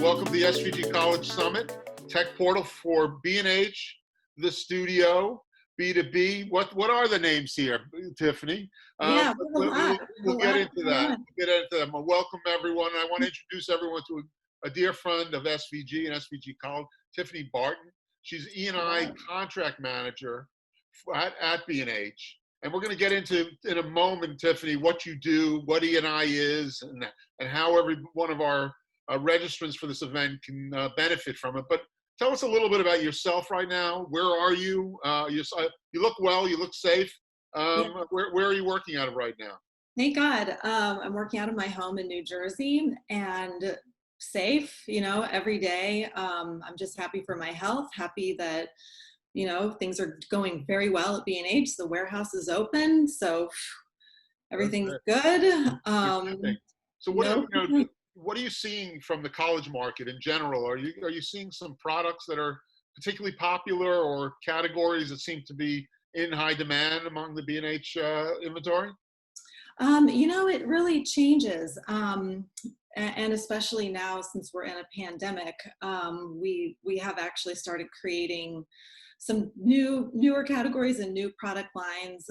Welcome to the SVG College Summit, tech portal for B&H, the studio, B2B. What are the names here, Tiffany? Yeah, we'll get into that. We'll get into them. Welcome, everyone. I want to introduce everyone to a dear friend of SVG and SVG College, Tiffani Barton. She's E&I Contract Manager at B&H. And we're going to get into, in a moment, Tiffany, what you do, what E&I is, and how every one of our registrants for this event can benefit from it. But tell us a little bit about yourself right now. Where are you? You look well, you look safe. Where are you working out of right now? Thank God. I'm working out of my home in New Jersey and safe, every day. I'm just happy for my health, happy that, things are going very well at B&H. The warehouse is open, so everything's good. So what are you seeing from the college market in general? Are you seeing some products that are particularly popular or categories that seem to be in high demand among the B&H inventory? It really changes. And especially now, since we're in a pandemic, we have actually started creating some newer categories and new product lines.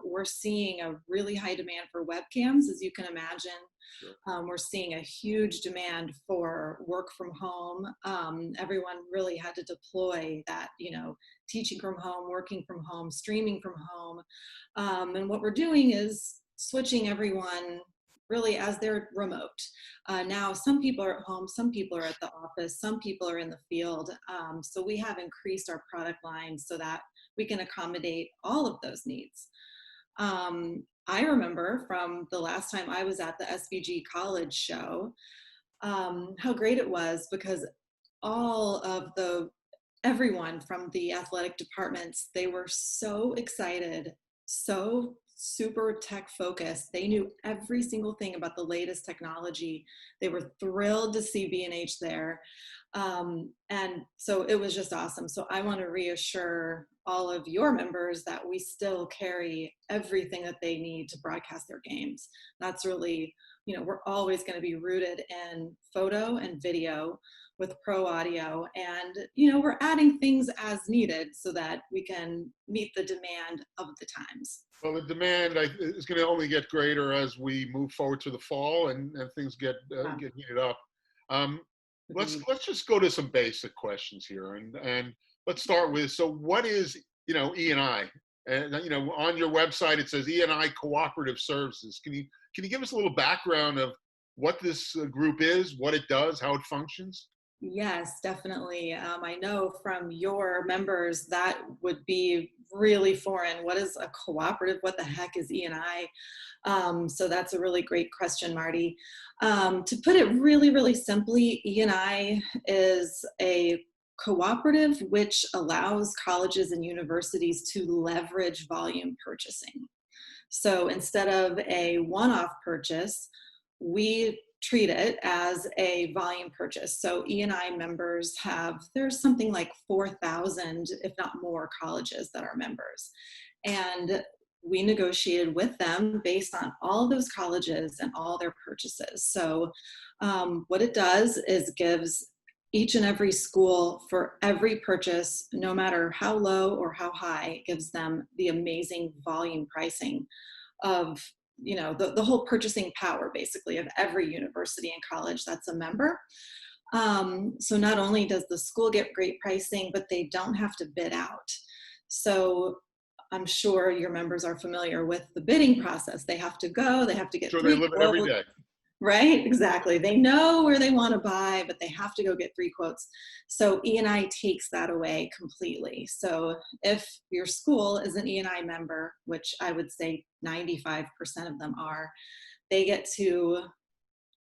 We're seeing a really high demand for webcams, as you can imagine. Sure. We're seeing a huge demand for work from home. Everyone really had to deploy that, teaching from home, working from home, streaming from home. And what we're doing is switching everyone really as they're remote. Now, some people are at home, some people are at the office, some people are in the field. So we have increased our product line so that we can accommodate all of those needs. I remember from the last time I was at the SVG College show, how great it was, because everyone from the athletic departments, they were so excited, so super tech focused. They knew every single thing about the latest technology. They were thrilled to see B&H there. And so it was just awesome. So I want to reassure all of your members that we still carry everything that they need to broadcast their games. That's really, we're always going to be rooted in photo and video with pro audio, and we're adding things as needed so that we can meet the demand of the times. Well, the demand is going to only get greater as we move forward to the fall and things get heated up. Let's just go to some basic questions here, and let's start with, so what is E&I? And on your website it says E&I Cooperative Services. Can you give us a little background of what this group is, what it does, how it functions? Yes, definitely. I know from your members that would be really foreign. What is a cooperative? What the heck is E&I? So that's a really great question, Marty. To put it really, really simply, E&I is a cooperative which allows colleges and universities to leverage volume purchasing. So instead of a one-off purchase, we treat it as a volume purchase. So E&I members there's something like 4,000, if not more, colleges that are members. And we negotiated with them based on all those colleges and all their purchases. So what it does is gives each and every school, for every purchase, no matter how low or how high, it gives them the amazing volume pricing of the whole purchasing power, basically, of every university and college that's a member. So not only does the school get great pricing, but they don't have to bid out. So I'm sure your members are familiar with the bidding process. They have to go, they have to get Sure, they live it every day. Right, exactly. They know where they want to buy, but they have to go get 3 quotes. So E&I takes that away completely. So if your school is an E&I member, which I would say 95% of them are, they get to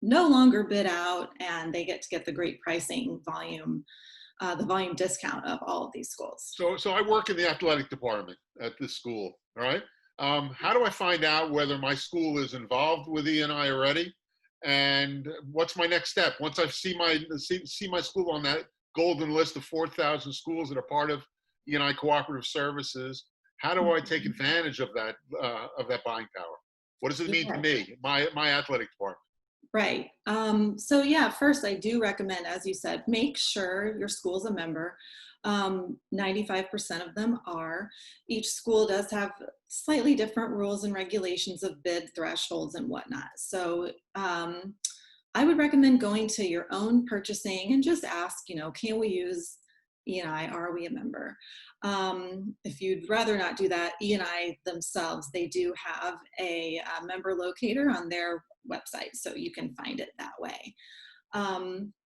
no longer bid out, and they get to get the great pricing volume, the volume discount of all of these schools. So I work in the athletic department at this school, all right? How do I find out whether my school is involved with E&I already? And what's my next step? Once I see my school on that golden list of 4,000 schools that are part of E&I Cooperative Services, how do I take advantage of that buying power? What does it mean to me, my athletic department? Right. So yeah, first I do recommend, as you said, make sure your school's a member. 95% of them are. Each school does have slightly different rules and regulations of bid thresholds and whatnot. So I would recommend going to your own purchasing and just ask, can we use E&I? Are we a member? If you'd rather not do that, E&I themselves, they do have a member locator on their website, so you can find it that way.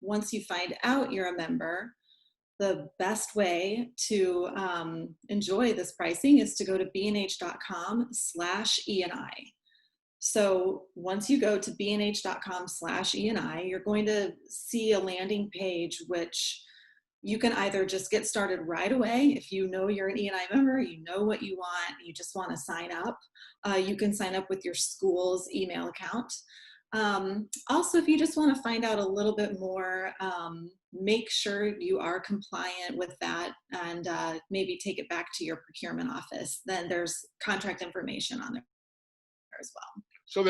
Once you find out you're a member, the best way to enjoy this pricing is to go to bnh.com/E&I. So once you go to bnh.com/E&I, you're going to see a landing page, which you can either just get started right away. If you know you're an E&I member, you know what you want, you just want to sign up. You can sign up with your school's email account. Also, if you just want to find out a little bit more, make sure you are compliant with that and maybe take it back to your procurement office. Then there's contract information on there as well. So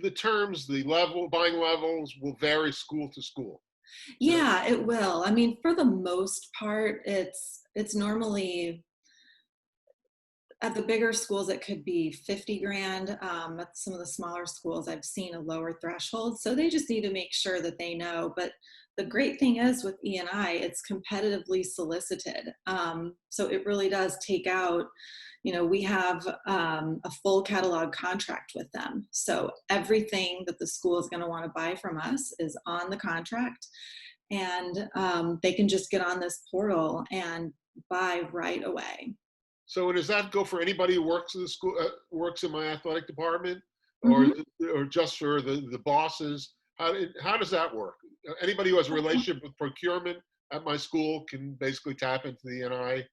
the terms, the buying levels will vary school to school. Yeah, it will. I mean, for the most part, it's normally at the bigger schools, it could be 50 grand. At some of the smaller schools, I've seen a lower threshold. So they just need to make sure that they know. But the great thing is with E&I, it's competitively solicited. So it really does take out, we have a full catalog contract with them. So everything that the school is going to want to buy from us is on the contract. And they can just get on this portal and buy right away. So does that go for anybody who works in the school, works in my athletic department, Mm-hmm. or just for the bosses? How does that work? Anybody who has a relationship with procurement at my school can basically tap into the E&I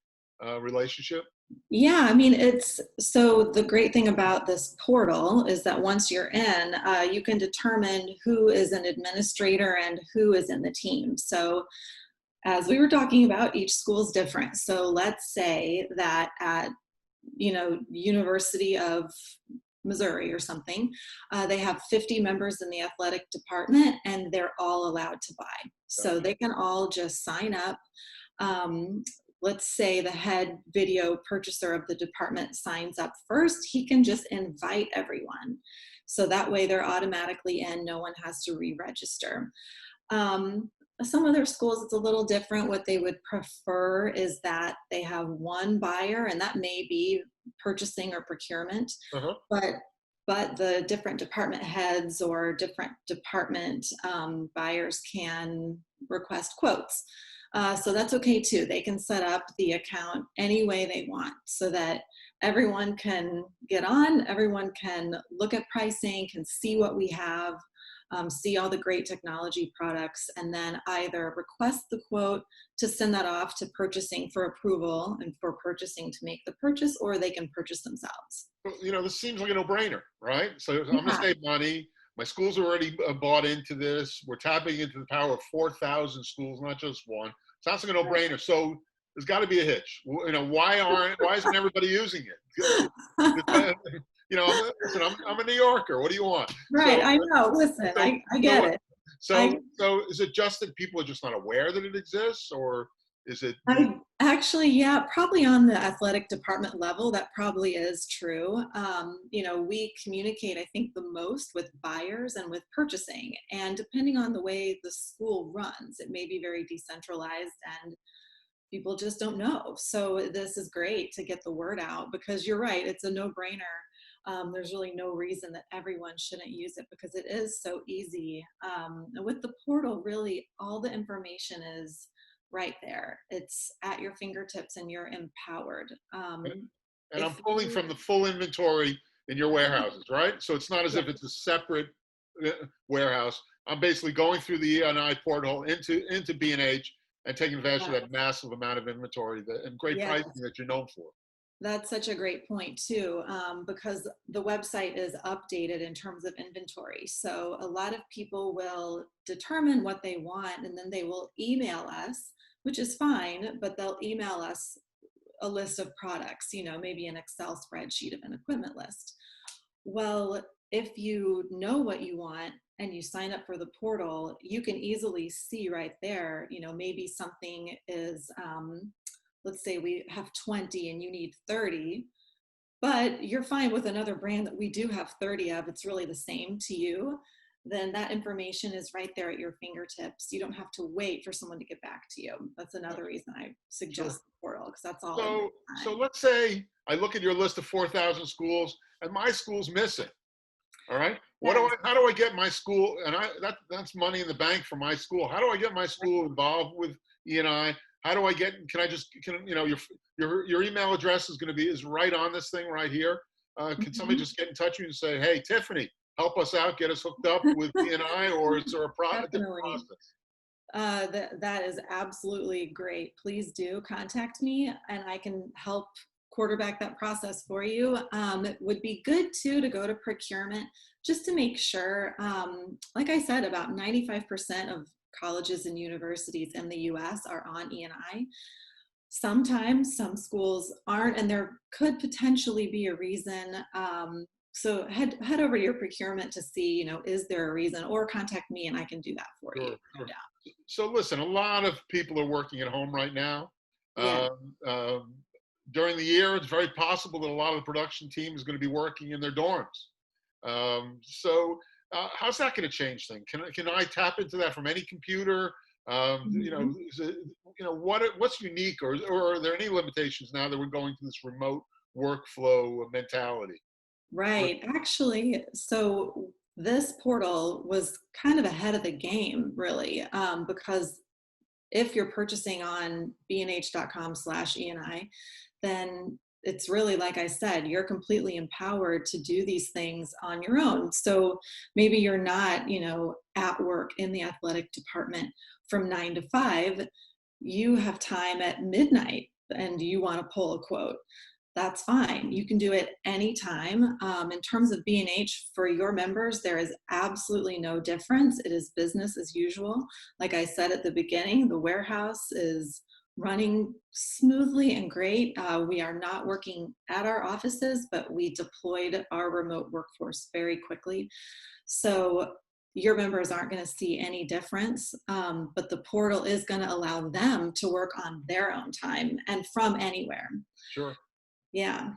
relationship? Yeah, I mean, so the great thing about this portal is that once you're in, you can determine who is an administrator and who is in the team. So as we were talking about, each school is different. So let's say that at, University of Missouri or something, they have 50 members in the athletic department and they're all allowed to buy. So they can all just sign up. Let's say the head video purchaser of the department signs up first, he can just invite everyone. So that way they're automatically in, no one has to re-register. Some other schools, it's a little different. What they would prefer is that they have one buyer, and that may be purchasing or procurement, but the different department heads or different department buyers can request quotes. So that's okay too. They can set up the account any way they want so that everyone can get on, everyone can look at pricing, can see what we have, see all the great technology products, and then either request the quote to send that off to purchasing for approval and for purchasing to make the purchase, or they can purchase themselves. This seems like a no-brainer, right? So I'm going to Yeah. save money. My school's already bought into this. We're tapping into the power of 4,000 schools, not just one. Sounds like a no-brainer. So there's got to be a hitch. Why isn't everybody using it? Listen, I'm a New Yorker. What do you want? Right. I know. Listen, I get it. So is it just that people are just not aware that it exists, or is it? Yeah, probably on the athletic department level, that probably is true. We communicate, I think, the most with buyers and with purchasing. And depending on the way the school runs, it may be very decentralized and people just don't know. So this is great to get the word out because you're right, it's a no-brainer. There's really no reason that everyone shouldn't use it because it is so easy. With the portal, really, all the information is right there. It's at your fingertips and you're empowered. And I'm pulling from the full inventory in your warehouses, right? So it's not as if it's a separate warehouse. I'm basically going through the E&I portal into B&H and taking advantage of that massive amount of inventory and great pricing that you're known for. That's such a great point too, because the website is updated in terms of inventory. So a lot of people will determine what they want and then they will email us, which is fine, but they'll email us a list of products, maybe an Excel spreadsheet of an equipment list. Well, if you know what you want and you sign up for the portal, you can easily see right there, maybe something is, let's say we have 20 and you need 30, but you're fine with another brand that we do have 30 of, it's really the same to you, then that information is right there at your fingertips. You don't have to wait for someone to get back to you. That's another reason I suggest the portal, because that's all in real So time. let's say I look at your list of 4,000 schools and my school's missing. All right. Yes. How do I get my school? And that's money in the bank for my school. How do I get my school involved with E&I? How do I get, your email address is right on this thing right here. Can somebody just get in touch with you and say, hey, Tiffani, help us out, get us hooked up with E&I, or is there a different process? That is absolutely great. Please do contact me and I can help quarterback that process for you. It would be good too to go to procurement just to make sure, like I said, about 95% of colleges and universities in the US are on E&I. Sometimes some schools aren't, and there could potentially be a reason. So head over to your procurement to see, is there a reason, or contact me and I can do that for you. Sure. So listen, a lot of people are working at home right now. Yeah. During the year, it's very possible that a lot of the production team is going to be working in their dorms. How's that going to change things? Can I tap into that from any computer? What's unique, or are there any limitations now that we're going to this remote workflow mentality? Right. Actually, so this portal was kind of ahead of the game, really, because if you're purchasing on bnh.com/ENI, then it's really, like I said, you're completely empowered to do these things on your own. So maybe you're not, at work in the athletic department from 9 to 5. You have time at midnight and you want to pull a quote. That's fine. You can do it anytime. In terms of B&H for your members, there is absolutely no difference. It is business as usual. Like I said at the beginning, the warehouse is running smoothly and great. We are not working at our offices, but we deployed our remote workforce very quickly. So your members aren't going to see any difference, but the portal is going to allow them to work on their own time and from anywhere. Sure. Yeah.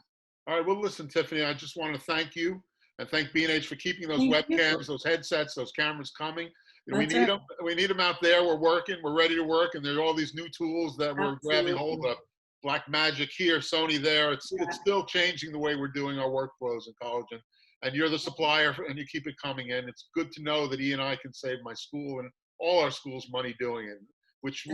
All right. Well, listen, Tiffani, I just want to thank you and thank B&H for keeping those webcams, those headsets, those cameras coming. We need them. We need them out there. We're working. We're ready to work. And there's all these new tools that we're grabbing hold of. Black Magic here, Sony there. It's still changing the way we're doing our workflows in college. And you're the supplier, and you keep it coming in. It's good to know that E&I can save my school and all our schools money doing it, which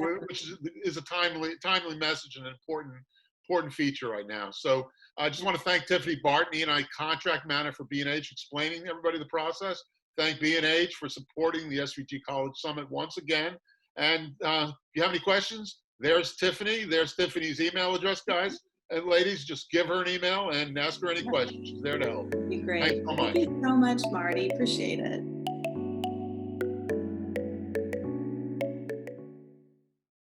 is a timely message and an important feature right now. So I just want to thank Tiffani Barton, E&I Contract Manager for B&H, explaining to everybody the process. Thank B&H for supporting the SVG College Summit once again. And if you have any questions, there's Tiffani. There's Tiffani's email address, guys. And ladies, just give her an email and ask her any questions. She's there to help. That'd be great. Thanks so much. Thank you so much, Marty. Appreciate it.